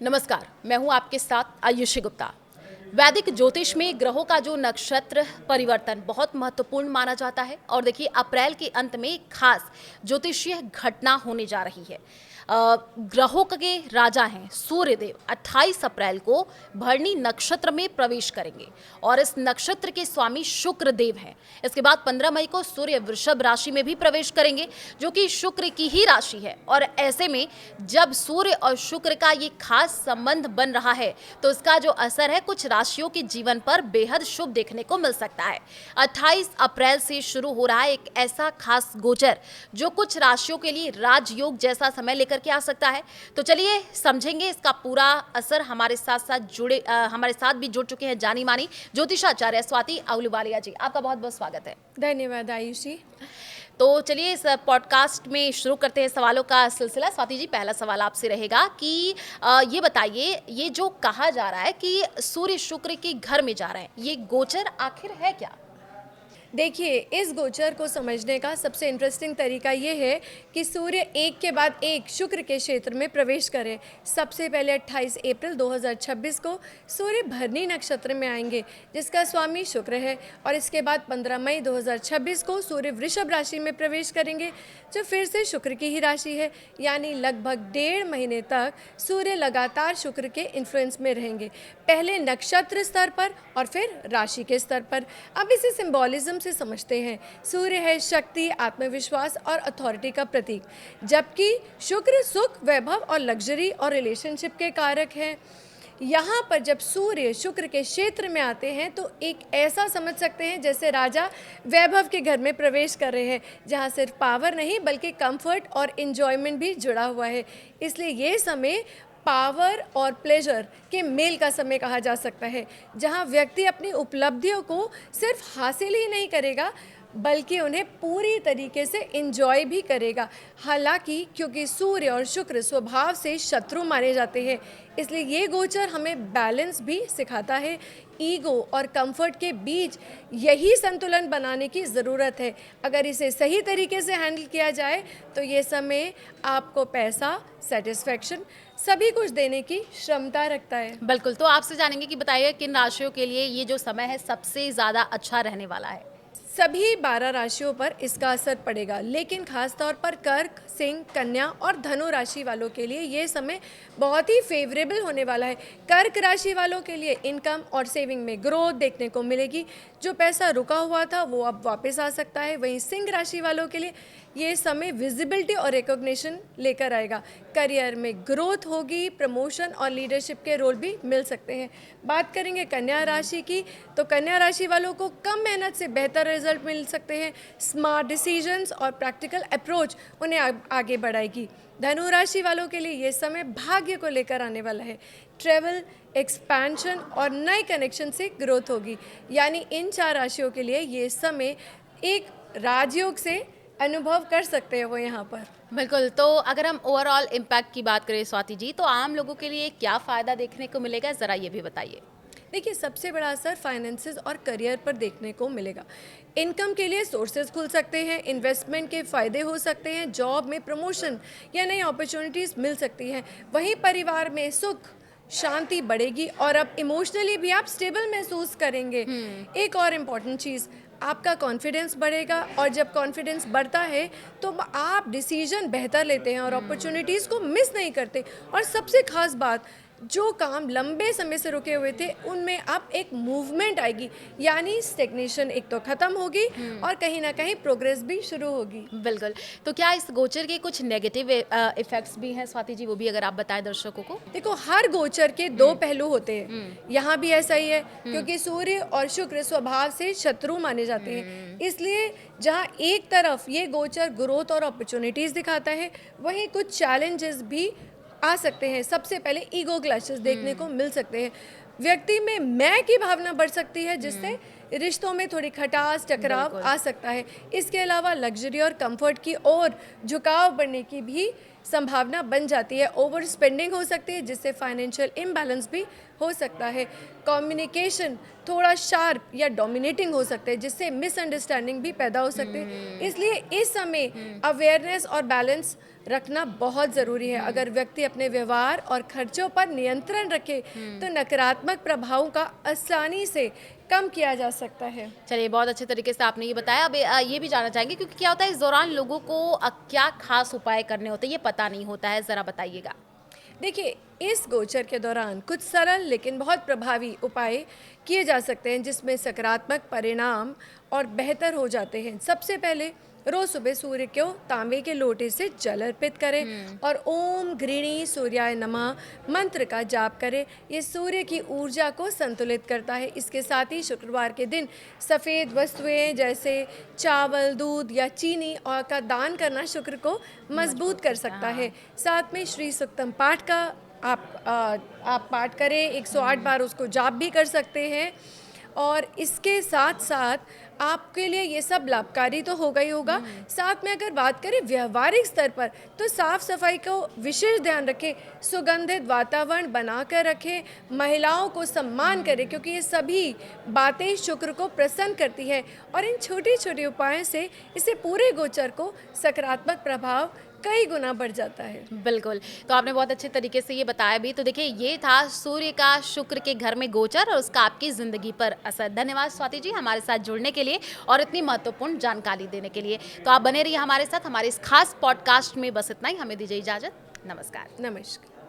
नमस्कार, मैं हूं आपके साथ आयुषी गुप्ता। वैदिक ज्योतिष में ग्रहों का जो नक्षत्र परिवर्तन बहुत महत्वपूर्ण माना जाता है और देखिए अप्रैल के अंत में एक खास ज्योतिषीय घटना होने जा रही है। ग्रहों के राजा हैं सूर्यदेव 28 अप्रैल को भरणी नक्षत्र में प्रवेश करेंगे और इस नक्षत्र के स्वामी शुक्र देव हैं। इसके बाद 15 मई को सूर्य वृषभ राशि में भी प्रवेश करेंगे जो कि शुक्र की ही राशि है। और ऐसे में जब सूर्य और शुक्र का ये खास संबंध बन रहा है तो इसका जो असर है कुछ राशियों के जीवन पर बेहद शुभ देखने को मिल सकता है। 28 अप्रैल से शुरू हो रहा है एक ऐसा खास गोचर जो कुछ राशियों के लिए राजयोग जैसा समय लेकर के आ सकता है। तो चलिए समझेंगे इसका पूरा असर। हमारे साथ भी जुड़ चुके हैं जानी मानी ज्योतिषाचार्य स्वाति अहलूवालिया जी। आपका बहुत बहुत स्वागत है। धन्यवाद आयुषी। तो चलिए इस पॉडकास्ट में शुरू करते हैं सवालों का सिलसिला। स्वाति जी, पहला सवाल आपसे रहेगा कि ये बताइए, ये जो कहा जा रहा है कि सूर्य शुक्र के घर में जा रहे हैं, ये गोचर आखिर है क्या? देखिए, इस गोचर को समझने का सबसे इंटरेस्टिंग तरीका ये है कि सूर्य एक के बाद एक शुक्र के क्षेत्र में प्रवेश करे। सबसे पहले 28 अप्रैल 2026 को सूर्य भरणी नक्षत्र में आएंगे जिसका स्वामी शुक्र है, और इसके बाद 15 मई 2026 को सूर्य वृषभ राशि में प्रवेश करेंगे जो फिर से शुक्र की ही राशि है। यानी लगभग 1.5 महीने तक सूर्य लगातार शुक्र के इन्फ्लुएंस में रहेंगे, पहले नक्षत्र स्तर पर और फिर राशि के स्तर पर। अब इसे सिंबॉलिज्म से समझते हैं। सूर्य है शक्ति, आत्मविश्वास और अथॉरिटी का प्रतीक, जबकि शुक्र सुख, वैभव और लग्जरी और रिलेशनशिप के कारक हैं। यहाँ पर जब सूर्य शुक्र के क्षेत्र में आते हैं तो एक ऐसा समझ सकते हैं जैसे राजा वैभव के घर में प्रवेश कर रहे हैं, जहाँ सिर्फ पावर नहीं बल्कि कंफर्ट और एंजॉयमेंट भी जुड़ा हुआ है। इसलिए ये समय पावर और प्लेजर के मेल का समय कहा जा सकता है, जहां व्यक्ति अपनी उपलब्धियों को सिर्फ हासिल ही नहीं करेगा बल्कि उन्हें पूरी तरीके से एंजॉय भी करेगा। हालांकि क्योंकि सूर्य और शुक्र स्वभाव से शत्रु माने जाते हैं, इसलिए ये गोचर हमें बैलेंस भी सिखाता है। ईगो और कंफर्ट के बीच यही संतुलन बनाने की ज़रूरत है। अगर इसे सही तरीके से हैंडल किया जाए तो ये समय आपको पैसा, सेटिस्फैक्शन, सभी कुछ देने की क्षमता रखता है। बिल्कुल, तो आपसे जानेंगे कि बताइए किन राशियों के लिए ये जो समय है सबसे ज़्यादा अच्छा रहने वाला है? सभी 12 राशियों पर इसका असर पड़ेगा, लेकिन खास तौर पर कर्क, सिंह, कन्या और धनु राशि वालों के लिए ये समय बहुत ही फेवरेबल होने वाला है। कर्क राशि वालों के लिए इनकम और सेविंग में ग्रोथ देखने को मिलेगी। जो पैसा रुका हुआ था वो अब वापस आ सकता है। वहीं सिंह राशि वालों के लिए ये समय विजिबिलिटी और रिकॉग्निशन लेकर आएगा। करियर में ग्रोथ होगी, प्रमोशन और लीडरशिप के रोल भी मिल सकते हैं। बात करेंगे कन्या राशि की, तो कन्या राशि वालों को कम मेहनत से बेहतर रिजल्ट मिल सकते हैं। स्मार्ट डिसीजंस और प्रैक्टिकल अप्रोच उन्हें आगे बढ़ाएगी। धनु राशि वालों के लिए ये समय भाग्य को लेकर आने वाला है। ट्रैवल, एक्सपेंशन और नए कनेक्शन से ग्रोथ होगी। यानी इन 4 राशियों के लिए ये समय एक राजयोग से अनुभव कर सकते हैं वो यहाँ पर। बिल्कुल, तो अगर हम ओवरऑल इम्पैक्ट की बात करें स्वाति जी, तो आम लोगों के लिए क्या फ़ायदा देखने को मिलेगा, ज़रा ये भी बताइए। देखिए, सबसे बड़ा असर फाइनेंसेस और करियर पर देखने को मिलेगा। इनकम के लिए सोर्सेज खुल सकते हैं, इन्वेस्टमेंट के फ़ायदे हो सकते हैं, जॉब में प्रमोशन या नई अपॉर्चुनिटीज़ मिल सकती हैं। वहीं परिवार में सुख, शांति बढ़ेगी और अब इमोशनली भी आप स्टेबल महसूस करेंगे। एक और इम्पॉर्टेंट चीज़, आपका कॉन्फिडेंस बढ़ेगा, और जब कॉन्फिडेंस बढ़ता है तो आप डिसीजन बेहतर लेते हैं और अपॉर्चुनिटीज़ को मिस नहीं करते। और सबसे खास बात, जो काम लंबे समय से रुके हुए थे उनमें अब एक मूवमेंट आएगी। यानी स्टेग्नेशन एक तो ख़त्म होगी और कहीं ना कहीं प्रोग्रेस भी शुरू होगी। बिल्कुल, तो क्या इस गोचर के कुछ नेगेटिव इफेक्ट्स भी हैं स्वाति जी, वो भी अगर आप बताएं दर्शकों को। देखो, हर गोचर के 2 पहलू होते हैं। यहाँ भी ऐसा ही है, क्योंकि सूर्य और शुक्र स्वभाव से शत्रु माने जाते हैं। इसलिए जहाँ एक तरफ ये गोचर ग्रोथ और अपॉर्चुनिटीज़ दिखाता है, वहीं कुछ चैलेंजेस भी आ सकते हैं। सबसे पहले ईगो क्लैशेस देखने को मिल सकते हैं। व्यक्ति में मैं की भावना बढ़ सकती है, जिससे रिश्तों में थोड़ी खटास, टकराव आ सकता है। इसके अलावा लग्जरी और कंफर्ट की ओर झुकाव बढ़ने की भी संभावना बन जाती है। ओवर स्पेंडिंग हो सकती है, जिससे फाइनेंशियल इम्बैलेंस भी हो सकता है। कम्युनिकेशन थोड़ा शार्प या डोमिनेटिंग हो सकते हैं, जिससे मिसअंडरस्टैंडिंग भी पैदा हो सकते हैं। इसलिए इस समय अवेयरनेस और बैलेंस रखना बहुत ज़रूरी है। अगर व्यक्ति अपने व्यवहार और खर्चों पर नियंत्रण रखे तो नकारात्मक प्रभावों का आसानी से कम किया जा सकता है। चलिए, बहुत अच्छे तरीके से आपने ये बताया। अब ये भी जानना चाहेंगे, क्योंकि क्या होता है इस दौरान लोगों को क्या खास उपाय करने होते हैं, ये पता नहीं होता है, ज़रा बताइएगा। देखिए, इस गोचर के दौरान कुछ सरल लेकिन बहुत प्रभावी उपाय किए जा सकते हैं, जिसमें सकारात्मक परिणाम और बेहतर हो जाते हैं। सबसे पहले रोज सुबह सूर्य को तांबे के लोटे से जल अर्पित करें और ओम घृणी सूर्याय नमः मंत्र का जाप करें। ये सूर्य की ऊर्जा को संतुलित करता है। इसके साथ ही शुक्रवार के दिन सफ़ेद वस्तुएं जैसे चावल, दूध या चीनी और का दान करना शुक्र को मजबूत कर सकता है। साथ में श्री सूक्तम पाठ का आप पाठ करें, 108 बार उसको जाप भी कर सकते हैं। और इसके साथ साथ आपके लिए ये सब लाभकारी तो होगा ही होगा। साथ में अगर बात करें व्यवहारिक स्तर पर, तो साफ सफाई को विशेष ध्यान रखें, सुगंधित वातावरण बनाकर रखें, महिलाओं को सम्मान करें, क्योंकि ये सभी बातें शुक्र को प्रसन्न करती है। और इन छोटे छोटे उपायों से इसे पूरे गोचर को सकारात्मक प्रभाव कई गुना बढ़ जाता है। बिल्कुल, तो आपने बहुत अच्छे तरीके से ये बताया भी। तो देखिए, ये था सूर्य का शुक्र के घर में गोचर और उसका आपकी ज़िंदगी पर असर। धन्यवाद स्वाति जी हमारे साथ जुड़ने के लिए और इतनी महत्वपूर्ण जानकारी देने के लिए। तो आप बने रहिए हमारे साथ, हमारे इस खास पॉडकास्ट में। बस इतना ही, हमें दीजिए इजाज़त। नमस्कार। नमस्कार।